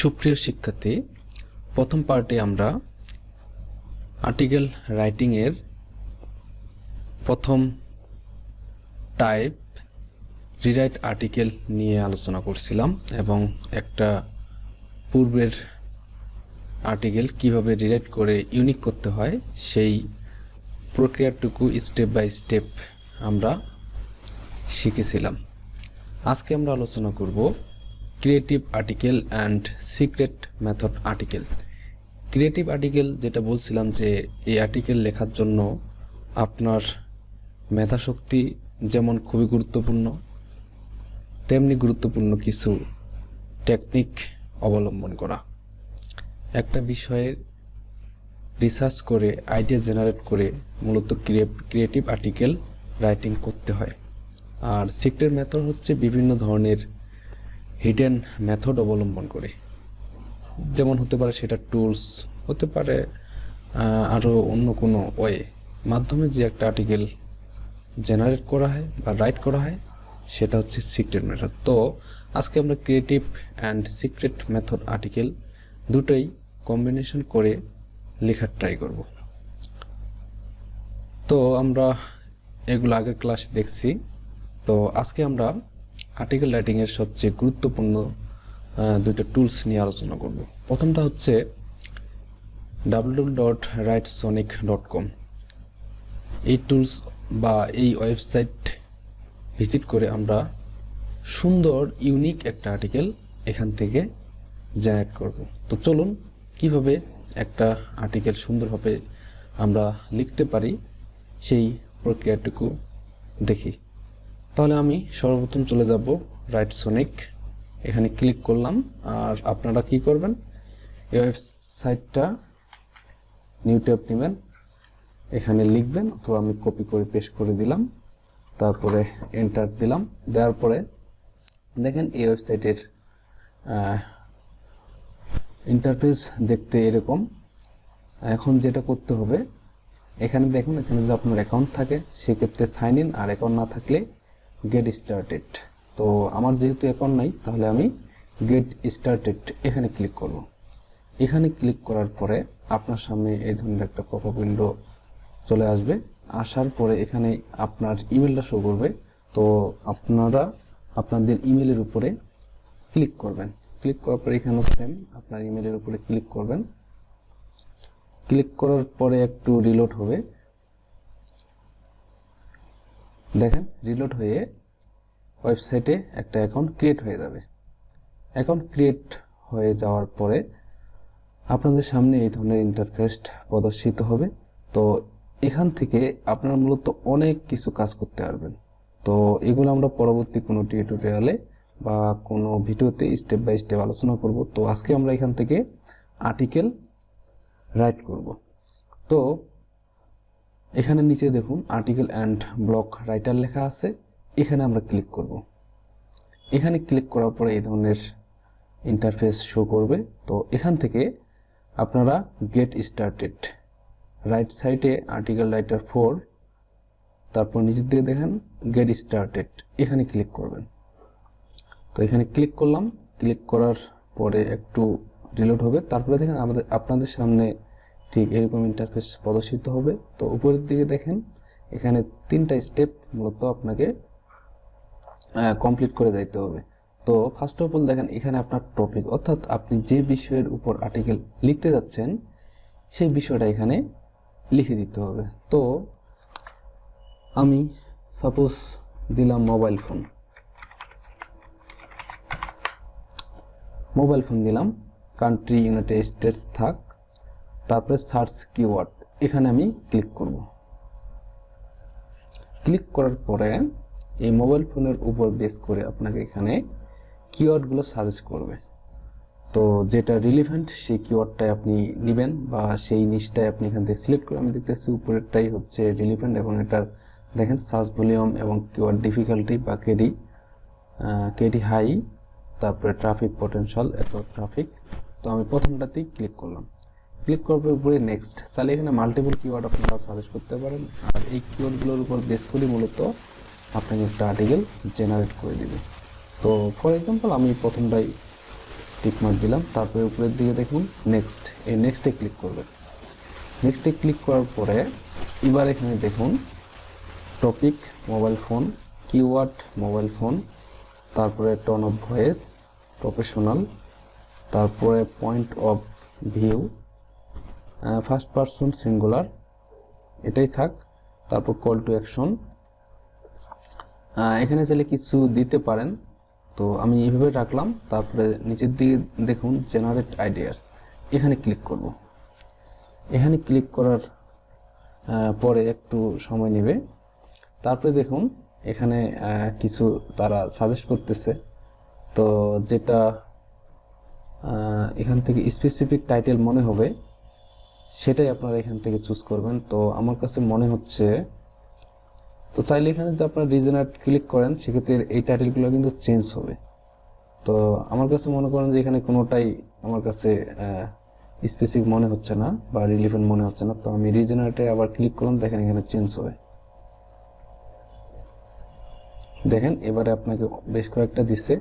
সুপ্রিয় শিক্ষার্থী, প্রথম পার্টে আমরা আর্টিকেল রাইটিং এর প্রথম টাইপ রিরাইট আর্টিকেল নিয়ে আলোচনা করছিলাম এবং একটা পূর্বের আর্টিকেল কিভাবে রিরাইট করে ইউনিক করতে হয় সেই প্রক্রিয়াটুকু স্টেপ বাই স্টেপ আমরা শিখেছিলাম। আজকে আমরা আলোচনা করব creative article and secret method article. Creative article যেটা বলছিলাম যে এই আর্টিকেল লেখার জন্য আপনার মেধাশক্তি যেমন খুবই গুরুত্বপূর্ণ, তেমনি গুরুত্বপূর্ণ কিছু টেকনিক অবলম্বন করা। একটা বিষয়ের রিসার্চ করে আইডিয়া জেনারেট করে মূলত ক্রিয়েটিভ আর্টিকেল রাইটিং করতে হয়। আর সিক্রেট মেথড হচ্ছে বিভিন্ন ধরনের হিডেন মেথড অবলম্বন করে, যেমন হতে পারে সেটা টুলস, হতে পারে আরও অন্য কোনো ওয়ে মাধ্যমে যে একটা আর্টিকেল জেনারেট করা হয় বা রাইট করা হয় সেটা হচ্ছে সিক্রেট মেথড। তো আজকে আমরা creative and secret method article দুটোই কম্বিনেশন করে লেখার ট্রাই করব। তো আমরা এগুলো আগের ক্লাস দেখছি। তো আজকে আমরা আর্টিকেল রাইটিংয়ের সবচেয়ে গুরুত্বপূর্ণ দুইটা টুলস নিয়ে আলোচনা করব। প্রথমটা হচ্ছে www.writesonic.com। এই টুলস বা এই ওয়েবসাইট ভিজিট করে আমরা সুন্দর ইউনিক একটা আর্টিকেল এখান থেকে জেনারেট করব। তো চলুন কিভাবে একটা আর্টিকেল সুন্দরভাবে আমরা লিখতে পারি সেই প্রক্রিয়াটুকু দেখি। তাহলে আমি সর্বপ্রথম চলে যাব রাইটসনিক, এখানে ক্লিক করলাম। আর আপনারা কি করবেন, এই ওয়েবসাইটটা নিউ ট্যাব নেবেন, এখানে লিখবেন, অথবা আমি কপি করে পেস্ট করে দিলাম, তারপরে এন্টার দিলাম। দেওয়ার পরে দেখেন এই ওয়েবসাইটের ইন্টারফেস দেখতে এরকম। এখন যেটা করতে হবে, এখানে দেখুন, এখানে যদি আপনার অ্যাকাউন্ট থাকে সেক্ষেত্রে সাইন ইন, আর অ্যাকাউন্ট না থাকলে গেট স্টার্টেড। তো আমার যেহেতু অ্যাকাউন্ট নাই তাহলে আমি গেট স্টার্টেড এখানে ক্লিক করব। এখানে ক্লিক করার পরে আপনার সামনে এই ধরনের একটা পপআপ উইন্ডো চলে আসবে। আসার পরে এখানে আপনার ইমেলটা শো করবে। তো আপনারা আপনাদের ইমেলের উপরে ক্লিক করবেন। ক্লিক করার পরে এখানে সেম আপনার ইমেলের উপরে ক্লিক করবেন। ক্লিক করার পরে একটু রিলোড হবে, দেখেন রিলোড হয়ে ওয়েবসাইটে একটা অ্যাকাউন্ট ক্রিয়েট হয়ে যাবে। অ্যাকাউন্ট ক্রিয়েট হয়ে যাওয়ার পরে আপনাদের সামনে এই ধরনের ইন্টারফেস প্রদর্শিত হবে। তো এখান থেকে আপনারা মূলত অনেক কিছু কাজ করতে পারবেন। তো এগুলো আমরা পরবর্তী কোনো টিউটোরিয়ালে বা কোনো ভিডিওতে স্টেপ বাই স্টেপ আলোচনা করব। তো আজকে আমরা এখান থেকে আর্টিকেল রাইট করব। তো এখানে নিচে দেখুন আর্টিকেল অ্যান্ড ব্লক রাইটার লেখা আছে, এখানে আমরা ক্লিক করব। এখানে ক্লিক করার পরে এই ধরনের ইন্টারফেস শো করবে। তো এখান থেকে আপনারা গেট স্টার্টেড, রাইট সাইডে আর্টিকেল রাইটার 4, তারপর নিচের দিকে দেখেন গেট স্টার্টেড, এখানে ক্লিক করবেন। তো এখানে ক্লিক করলাম। ক্লিক করার পরে একটু রিলোড হবে, তারপরে দেখেন আপনাদের সামনে ঠিক এরকম ইন্টারফেস প্রদর্শিত হবে। তো উপরের দিকে দেখেন এখানে 3টা স্টেপ মূলত আপনাকে কমপ্লিট করে যাইতে হবে। তো ফার্স্ট অফ অল দেখেন এখানে আপনার টপিক, অর্থাৎ আপনি যে বিষয়ের উপর আর্টিকেল লিখতে যাচ্ছেন সেই বিষয়টা এখানে লিখে দিতে হবে। তো আমি সাপোজ দিলাম মোবাইল ফোন দিলাম, কান্ট্রি ইউনাইটেড স্টেটস থাক, তারপরে সার্চ কিওয়ার্ড, এখানে আমি ক্লিক করব। ক্লিক করার পরে এই মোবাইল ফোনের উপর বেস করে আপনাকে এখানে কিওয়ার্ডগুলো সাজেস্ট করবে। তো যেটা রিলিভেন্ট সেই কিওয়ার্ডটাই আপনি নেবেন বা সেই নিচটাই আপনি এখান থেকে সিলেক্ট করে, আমি দেখতেছি উপরেরটাই হচ্ছে রিলিভেন্ট এবং এটার দেখেন সার্চ ভলিউম এবং কিওয়ার্ড ডিফিকাল্টি বা কেডি হাই, তারপরে ট্রাফিক পটেনশিয়াল এত ট্রাফিক। তো আমি প্রথমটাতেই ক্লিক করলাম। ক্লিক করার উপরে নেক্সট, তাহলে এখানে মাল্টিপল কিওয়ার্ড আপনারা সাজেস্ট করতে পারেন। আর এই কিওয়ার্ডগুলোর উপর বেস করে মূলত আপনাকে একটা আর্টিকেল জেনারেট করে দিবে। তো ফর এক্সাম্পল আমি প্রথমটাই টিক মার্ক দিলাম। তারপরে উপরের দিকে দেখুন নেক্সট, এই নেক্সটে ক্লিক করবেন। নেক্সটে ক্লিক করার পরে এবার এখানে দেখুন topic mobile phone, keyword mobile phone, তারপরে টোন অফ ভয়েস প্রফেশনাল, তারপরে point of view first person singular, এটাই থাক। তারপর কল টু অ্যাকশন, এখানে চাইলে কিছু দিতে পারেন, তো আমি এইভাবে রাখলাম। তারপরে নিচের দিকে দেখুন জেনারেট আইডিয়াস, এখানে ক্লিক করব। এখানে ক্লিক করার পরে একটু সময় নেবে। তারপরে দেখুন এখানে কিছু তারা সাজেস্ট করতেছে, তো যেটা এখান থেকে স্পেসিফিক টাইটেল মনে হবে সেটাই আপনারা এখান থেকে চুজ করবেন। তো আমার কাছে মনে হচ্ছে, তো চাইলে এখানে যদি আপনারা রিজেনারেট ক্লিক করেন সেক্ষেত্রে এই টাইটেলগুলো কিন্তু চেঞ্জ হবে। তো আমার কাছে মনে করেন যে এখানে কোনোটাই আমার কাছে স্পেসিফিক মনে হচ্ছে না বা রিলিভেন্ট মনে হচ্ছে না, তো আমি রিজেনারেটে আবার ক্লিক করলাম, দেখেন এখানে চেঞ্জ হবে। দেখেন এবারে আপনাকে বেশ কয়েকটা দিচ্ছে,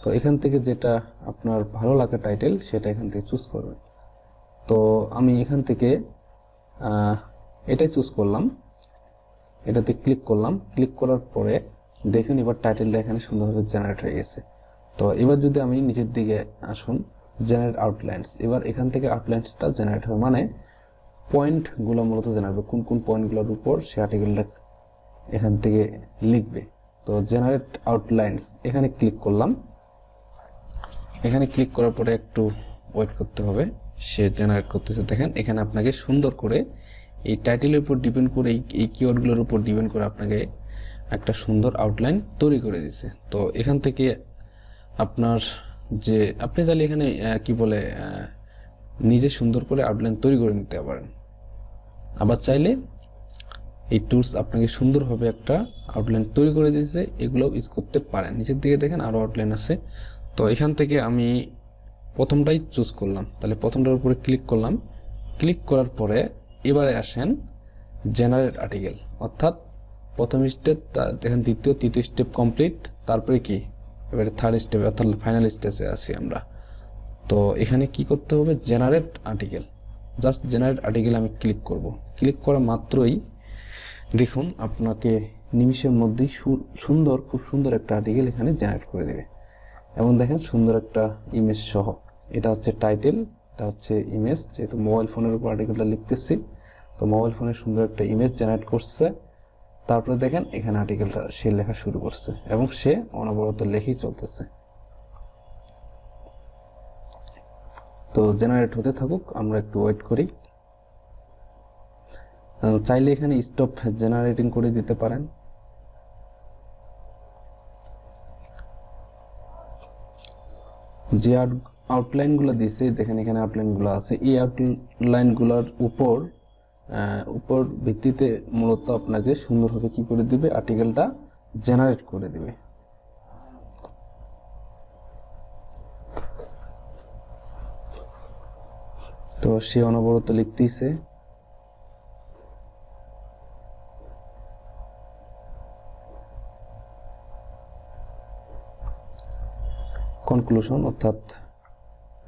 তো এখান থেকে যেটা আপনার ভালো লাগা টাইটেল সেটা এখান থেকে চুজ করবেন। তো আমি এখান থেকে এটাই চুজ করলাম, এটাতে ক্লিক করলাম। ক্লিক করার পরে দেখুন এবার টাইটেলটা এখানে সুন্দরভাবে জেনারেট হয়ে গেছে। তো এবার যদি আমি নিচের দিকে আসুন জেনারেট আউটলাইন্স, এবার এখান থেকে আউটলাইন্সটা জেনারেট হবে, মানে পয়েন্টগুলো মূলত জেনারেট হবে, কোন কোন পয়েন্টগুলোর উপর সে আর্টিকেলটা এখান থেকে লিখবে। তো জেনারেট আউটলাইন্স এখানে ক্লিক করলাম। এখানে ক্লিক করার পরে একটু ওয়েট করতে হবে, সে জেনারেট করতেছে। দেখেন এখানে আপনাকে সুন্দর করে এই টাইটেলের উপর ডিপেন্ড করে এই কিওয়ার্ডগুলোর উপর ডিপেন্ড করে আপনাকে একটা সুন্দর আউটলাইন তৈরি করে দিয়েছে। তো এখান থেকে আপনার যে আপনি চাইলে এখানে কি বলে নিজে সুন্দর করে আউটলাইন তৈরি করে নিতে পারেন। আবার চাইলে এই টুলস আপনাকে সুন্দরভাবে একটা আউটলাইন তৈরি করে দিয়েছে, এগুলো ইউজ করতে পারেন। নিচের দিকে দেখেন আরও আউটলাইন আছে। তো এখান থেকে আমি প্রথমটাই চুজ করলাম, তাহলে প্রথমটার উপরে ক্লিক করলাম। ক্লিক করার পরে এবারে আসেন জেনারেট আর্টিকেল, অর্থাৎ প্রথম স্টেপ, দেখেন দ্বিতীয় তৃতীয় স্টেপ কমপ্লিট, তারপরে কি এবারে থার্ড স্টেপ অর্থাৎ ফাইনাল স্টেজে আছি আমরা। তো এখানে কি করতে হবে, generate article, just generate article আমি ক্লিক করব। ক্লিক করা মাত্রই দেখুন আপনাকে নিমিষের মধ্যেই সুন্দর, খুব সুন্দর একটা আর্টিকেল এখানে জেনারেট করে দেবে। এবং দেখেন সুন্দর একটা ইমেজ সহ, এটা হচ্ছে টাইটেল, এটা হচ্ছে ইমেজ, যেহেতু মোবাইল ফোনের উপর আর্টিকেলটা লিখতেছি, তো মোবাইল ফোনে সুন্দর একটা ইমেজ জেনারেট করছে। তারপরে দেখেন এখানে আর্টিকেলটা সে লেখা শুরু করছে এবং সে অনবরত লেখেই চলতেছে। তো জেনারেট হতে থাকুক, আমরা একটু ওয়েট করি। চাইলে এখানে স্টপ জেনারেটিং করে দিতে পারেন। যে আউটলাইনগুলো দিয়েছে দেখেন এখানে আউটলাইনগুলো আছে, এই আউটলাইনগুলোর উপর ভিত্তিতে মূলত আপনাকে সুন্দরভাবে কি করে দিবে, আর্টিকেলটা জেনারেট করে দিবে। তো সে অনবরত লিখতেইছে। কনক্লুশন অর্থাৎ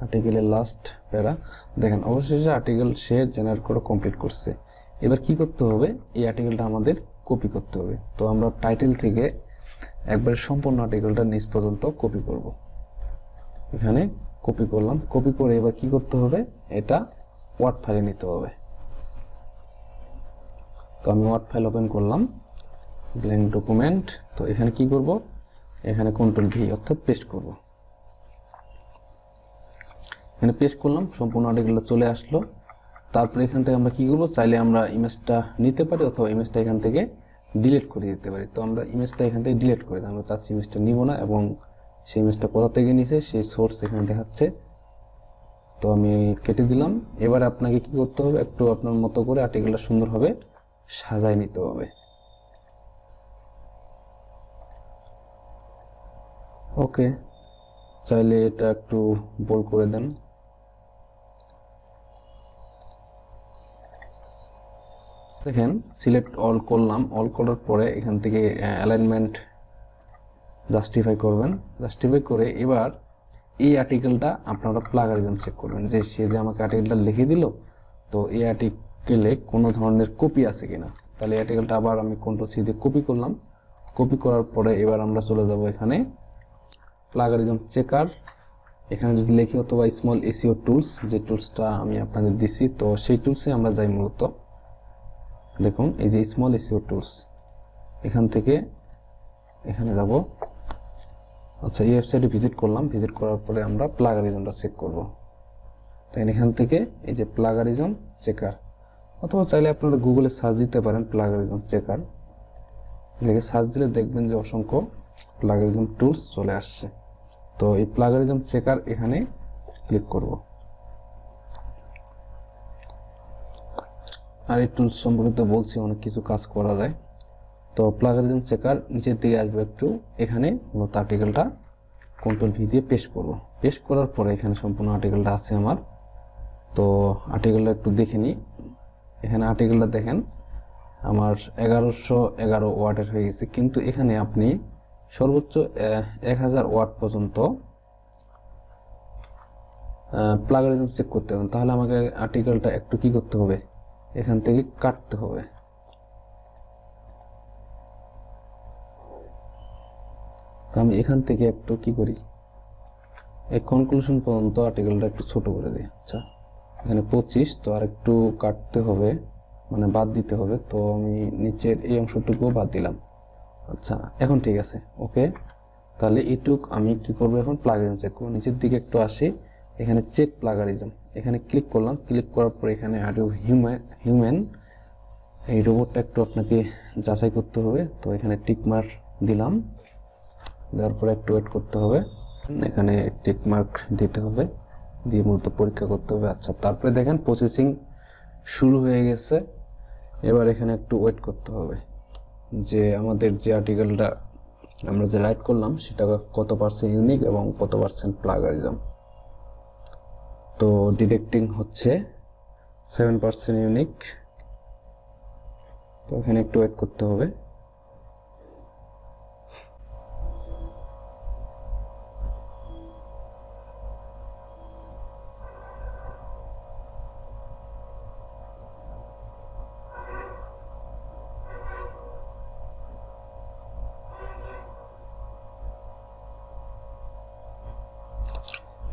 আর্টিকেলের লাস্ট প্যারা, দেখেন অবশেষে আর্টিকেল সে জেনারেট করে কমপ্লিট করছে। এবার কি করতে হবে, এই আর্টিকেলটা আমাদের কপি করতে হবে। তো আমরা টাইটেল থেকে একবারে সম্পূর্ণ আর্টিকেলটা নিচ পর্যন্ত কপি করব। এখানে কপি করলাম, কপি করে এবার কি করতে হবে, এটা ওয়ার্ড ফাইলে নিতে হবে। তো আমি ওয়ার্ড ফাইল ওপেন করলাম, ব্ল্যাঙ্ক ডকুমেন্ট। তো এখানে কি করব, এখানে কন্ট্রোল ভি অর্থাৎ পেস্ট করব। এখানে পেস্ট করলাম, সম্পূর্ণ আর্টিকেলটা চলে আসলো। তারপরে এখান থেকে আমরা কি করব, চাইলে আমরা ইমেজটা নিতে পারি অথবা ইমেজটা এখান থেকে ডিলিট করে দিতে পারি। তো আমরা ইমেজটা এখান থেকে ডিলিট করে দিই, আমরা চাচ্ছি ইমেজটা নিব না এবং সেই ইমেজটা কোথা থেকে নিছে সেই সোর্স এখানে দেখাচ্ছে। তো আমি কেটে দিলাম। এবার আপনাকে কি করতে হবে, একটু আপনার মতো করে আর্টিকেলটা সুন্দরভাবে সাজায় নিতে হবে। ওকে, চাইলে এটা একটু বোল্ড করে দেন। দেখেন সিলেক্ট অল করলাম, অল করার পরে এখান থেকে অ্যালাইনমেন্ট জাস্টিফাই করবেন। জাস্টিফাই করে এবার এই আর্টিকেলটা আপনারা প্লাগারিজম চেক করবেন, যে সে যে আমাকে আর্টিকেলটা লিখে দিল, তো এই আর্টিকেলে কোনো ধরনের কপি আছে কিনা। তাহলে এই আর্টিকেলটা আবার আমি কন্ট্রোল সি দিয়ে কপি করলাম। কপি করার পরে এবার আমরা চলে যাব এখানে প্লাগারিজম চেকার, এখানে যদি লিখি অথবা স্মল এসইও টুলস, যে টুলসটা আমি আপনাদের দিছি, তো সেই টুলসে আমরা যাই। মূলত দেখুন এই যে স্মল এসইও টুলস, এখান থেকে এখানে যাব। আচ্ছা, এই ওয়েবসাইটে ভিজিট করলাম। ভিজিট করার পরে আমরা প্লাগারিজমটা চেক করব। তাই এখান থেকে এই যে প্লাগারিজম চেকার, অথবা চাইলে আপনারা গুগলে সার্চ দিতে পারেন প্লাগারিজম চেকার, লিখে সার্চ দিলে দেখবেন যে অসংখ্য প্লাগারিজম টুলস চলে আসছে। তো এই প্লাগারিজম চেকার এখানে ক্লিক করব। আর এই টুলস সম্পর্কিত বলছি, অনেক কিছু কাজ করা যায়। তো প্লাগারিজম চেকার নিচের দিকে আসবে একটু, এখানে মূলত আর্টিকেলটা কন্ট্রোল ভি দিয়ে পেস্ট করব। পেস্ট করার পরে এখানে সম্পূর্ণ আর্টিকেলটা আছে আমার। তো আর্টিকেলটা একটু দেখে নিই। এখানে আর্টিকেলটা দেখেন আমার 1111 ওয়ার্ডের হয়ে গেছে, কিন্তু এখানে আপনি সর্বোচ্চ 1000 ওয়ার্ড পর্যন্ত প্লাগারিজম চেক করতে হবে। তাহলে আমাকে আর্টিকেলটা একটু কি করতে হবে, এখান থেকে কাটতে হবে। তো আমি এখান থেকে একটু কি করি, এই কনক্লুশন পর্যন্ত আর্টিকেলটা একটু ছোট করে দিই। আচ্ছা, এখানে 25, তো আর একটু কাটতে হবে, মানে বাদ দিতে হবে। তো আমি নিচের এই অংশটুকু বাদ দিলাম। আচ্ছা, এখন ঠিক আছে, ওকে। তাহলে এইটুক আমি কি করব, এখন প্লাগারিজম চেক করব। নিচের দিকে একটু আসি, এখানে চেক প্লাগারিজম, এখানে ক্লিক করলাম। ক্লিক করার পর এখানে আর হিউম্যান এই রোবটটা একটু আপনাকে যাচাই করতে হবে। তো এখানে টিক মার্ক দিলাম, দেওয়ার পরে একটু ওয়েট করতে হবে। এখানে টিক মার্ক দিতে হবে, দিয়ে মূলত পরীক্ষা করতে হবে। আচ্ছা, তারপরে দেখেন প্রসেসিং শুরু হয়ে গেছে। এবার এখানে একটু ওয়েট করতে হবে যে আমাদের যে আর্টিকেলটা আমরা যে রাইট করলাম সেটা কত পার্সেন্ট ইউনিক এবং কত পার্সেন্ট প্লাগারিজম। তো ডিটেক্টিং হচ্ছে 7% ইউনিক। তো এখানে একটু ওয়েট করতে হবে।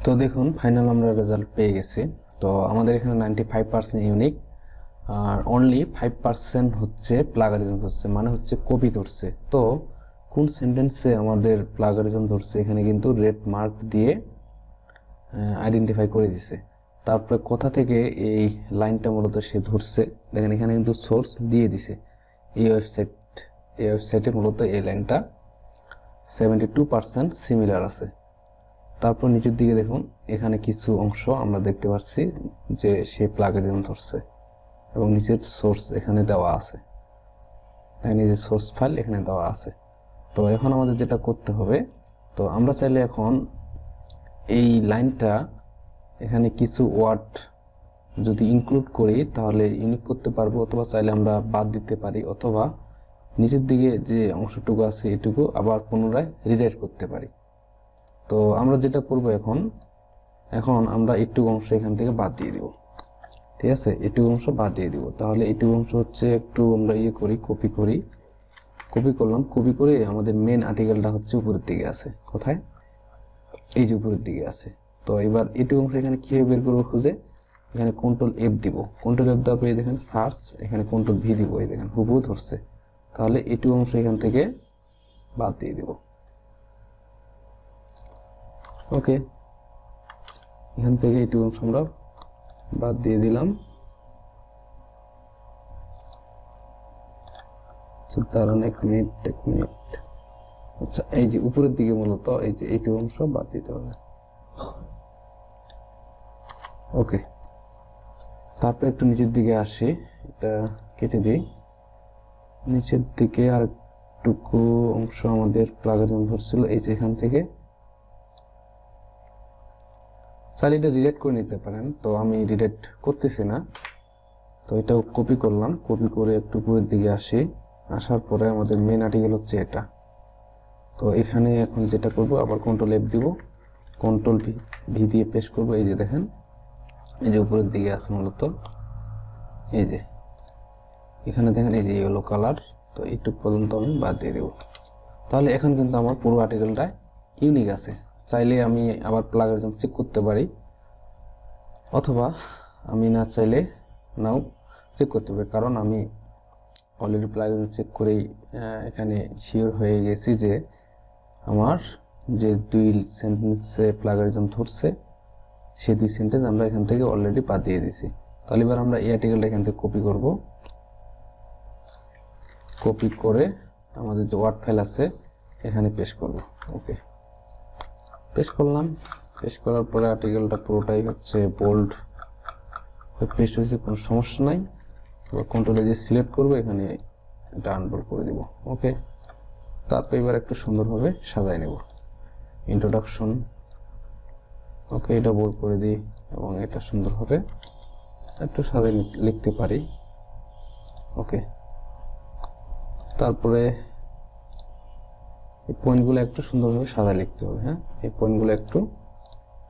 তো দেখুন ফাইনাল আমরা রেজাল্ট পেয়ে গেছি। তো আমাদের এখানে 95% ইউনিক আর অনলি 5% হচ্ছে প্লাগারিজম ধরছে, মানে হচ্ছে কপি ধরছে। তো কোন সেন্টেন্সে আমাদের প্লাগারিজম ধরছে এখানে কিন্তু রেড মার্ক দিয়ে আইডেন্টিফাই করে দিছে। তারপরে কোথা থেকে এই লাইনটা মূলত সে ধরছে দেখেন, এখানে কিন্তু সোর্স দিয়ে দিছে। এই ওয়েবসাইটে মূলত এই লাইনটা 72% সিমিলার আছে। তারপর নিচের দিকে দেখুন, এখানে কিছু অংশ আমরা দেখতে পাচ্ছি যে সে প্লাগারিজম ধরছে এবং নিচের সোর্স এখানে দেওয়া আছে। এখানে যে সোর্স ফাইল এখানে দেওয়া আছে। তো এখন আমাদের যেটা করতে হবে, তো আমরা চাইলে এখন এই লাইনটা এখানে কিছু ওয়ার্ড যদি ইনক্লুড করি তাহলে ইউনিক করতে পারবো, অথবা চাইলে আমরা বাদ দিতে পারি, অথবা নিচের দিকে যে অংশটুকু আছে এটুকু আবার পুনরায় রিরাইট করতে পারি। তো আমরা যেটা করব এখন আমরা একটু অংশ এখান থেকে বাদ দিয়ে দিব। ঠিক আছে, একটু অংশ বাদ দিয়ে দিব। তাহলে একটু অংশ হচ্ছে একটু আমরা কপি করলাম। কপি করে আমাদের মেন আর্টিকেলটা হচ্ছে উপরের দিকে আছে। কোথায়? এই যে উপরের দিকে আছে। তো এবার একটু অংশ এখানে কিভাবে বের করবো খুঁজে, এখানে কন্ট্রোল এফ দিব। কন্ট্রোল এফ দেওয়ার পরে দেখেন সার্চ, এখানে কন্ট্রোল ভি দিব। এই দেখেন হুবহু ধরছে। তাহলে একটু অংশ এখান থেকে বাদ দিয়ে দিব। ওকে, এখান থেকে একটু অংশ আমরা বাদ দিয়ে দিলাম। দাঁড়ান এক মিনিট। আচ্ছা, এই যে উপরের দিকে মূলত এই যে এইটু অংশ বাদ দিতে হবে। ওকে, তারপর একটু নিচের দিকে আসি, এটা কেটে দিই। নিচের দিকে আর একটুকু অংশ আমাদের প্লাগারিজম ধরছিল, এই যে এখান থেকে। চাইলে এটা রিডাইট করে নিতে পারেন, তো আমি রিডাইট করতেছি না। তো এটাও কপি করলাম, কপি করে একটু উপরের দিকে আসি। আসার পরে আমাদের মেন আর্টিকেল হচ্ছে এটা। তো এখানে এখন যেটা করব, আবার কন্ট্রোল এফ দিব। কন্ট্রোল ভি দিয়ে পেস্ট করব। এই যে দেখেন, এই যে উপরের দিকে আছে মূলত, এই যে এখানে দেখেন এই যে ইয়েলো কালার, তো এইটুক পর্যন্ত আমি বাদ দিয়ে দেব। তাহলে এখন কিন্তু আমার পুরো আর্টিকেলটা ইউনিক আছে। চাইলে আমি আবার প্লাগরিজম চেক করতে পারি, অথবা আমি না চাইলে নাও চেক করতে পারি, কারণ আমি অলরেডি প্লাগরিজম চেক করেই এখানে শিওর হয়ে গেছি যে আমার যে 2 সেন্টেন্সে প্লাগরিজম ধরছে সেই 2 সেন্টেন্স আমরা এখান থেকে অলরেডি বাদ দিয়ে দিছি। তাহলে এবার আমরা এই আর্টিকেলটা এখান থেকে কপি করব। কপি করে আমাদের যে ওয়ার্ড ফাইল আছে এখানে পেস্ট করব। ওকে, পেস্ট করলাম। পেস্ট করার পরে আর্টিকেলটা পুরোটাই হচ্ছে বোল্ড পেস্ট হয়েছে, কোনো সমস্যা নাই। এবার কন্ট্রোলে যে সিলেক্ট করব, এখানে এটা আনবোল্ড করে দিব। ওকে, তারপর এবার একটু সুন্দরভাবে সাজায় নেব। ইন্ট্রোডাকশন, ওকে, এটা বোল্ড করে দিই এবং এটা সুন্দরভাবে একটু সাজায় লিখতে পারি। ওকে, তারপরে এই পয়েন্টগুলো একটু সুন্দরভাবে সাজায় লিখতে হবে। হ্যাঁ, এই পয়েন্টগুলো একটু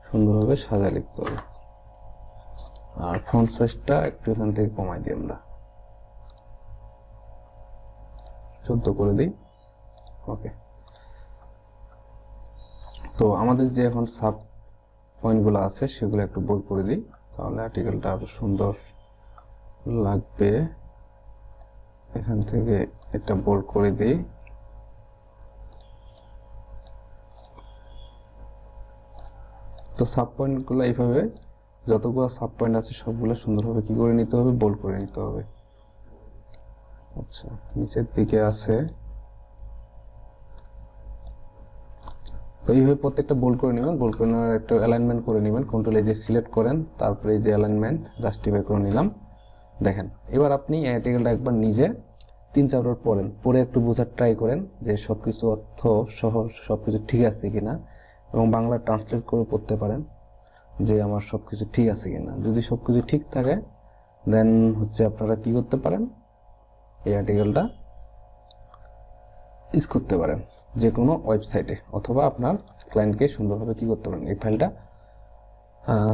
সুন্দরভাবে সাজায় লিখতে হবে। আর ফন্ট সাইজটা একটু এখান থেকে কমাই দিই, আমরা 14 করে দিই। ওকে, তো আমাদের যে এখন সাব পয়েন্টগুলো আছে সেগুলো একটু বোল্ড করে দিই, তাহলে আর্টিকেলটা আরো সুন্দর লাগবে। এখান থেকে একটা বোল্ড করে দিই। তো সাব পয়েন্টগুলো এইভাবে যতগুলো সাব পয়েন্ট আছে সবগুলো সুন্দরভাবে কি করে নিতে হবে, বোল্ড করে নিতে হবে। আচ্ছা, নিচের দিকে আছে, তো এইভাবে প্রত্যেকটা বোল্ড করে নেবেন। বোল্ড করে নেওয়ার একটা অ্যালাইনমেন্ট করে নেবেন, কন্ট্রোল এই যে সিলেক্ট করেন, তারপরে এই যে অ্যালাইনমেন্ট জাস্টিফাই করে নিলাম। দেখেন, এবার আপনি এই আর্টিকেলটা একবার নিজে 3-4 বার পড়েন, পড়ে একটু বোঝার ট্রাই করেন যে সবকিছু অর্থ সহ সবকিছু ঠিক আছে কিনা, এবং বাংলা ট্রান্সলেট করে পড়তে পারেন যে আমার সবকিছু ঠিক আছে কিনা। যদি সবকিছু ঠিক থাকে দেন হচ্ছে আপনারা কি করতে পারেন, এই আর্টিকেলটা ইউজ করতে পারেন যে কোনো ওয়েবসাইটে, অথবা আপনার ক্লায়েন্টকে সুন্দরভাবে কি করতে পারেন, এই ফাইলটা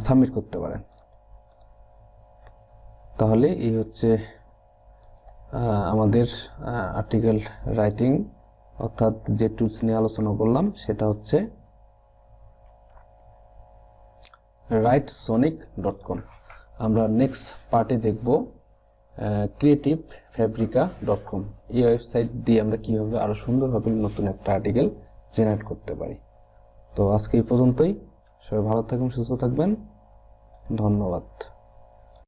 সাবমিট করতে পারেন। তাহলে এই হচ্ছে আমাদের আর্টিকেল রাইটিং, অর্থাৎ যে টুলস নিয়ে আলোচনা করলাম সেটা হচ্ছে writesonic.com। আমরা নেক্সট পার্টে দেখব creativefabrica.com। এই ওয়েবসাইট দিয়ে আমরা কিভাবে আরো সুন্দরভাবে নতুন একটা আর্টিকেল জেনারেট করতে পারি। তো আজকে এই পর্যন্তই। সবাই ভালো থাকবেন, সুস্থ থাকবেন, ধন্যবাদ।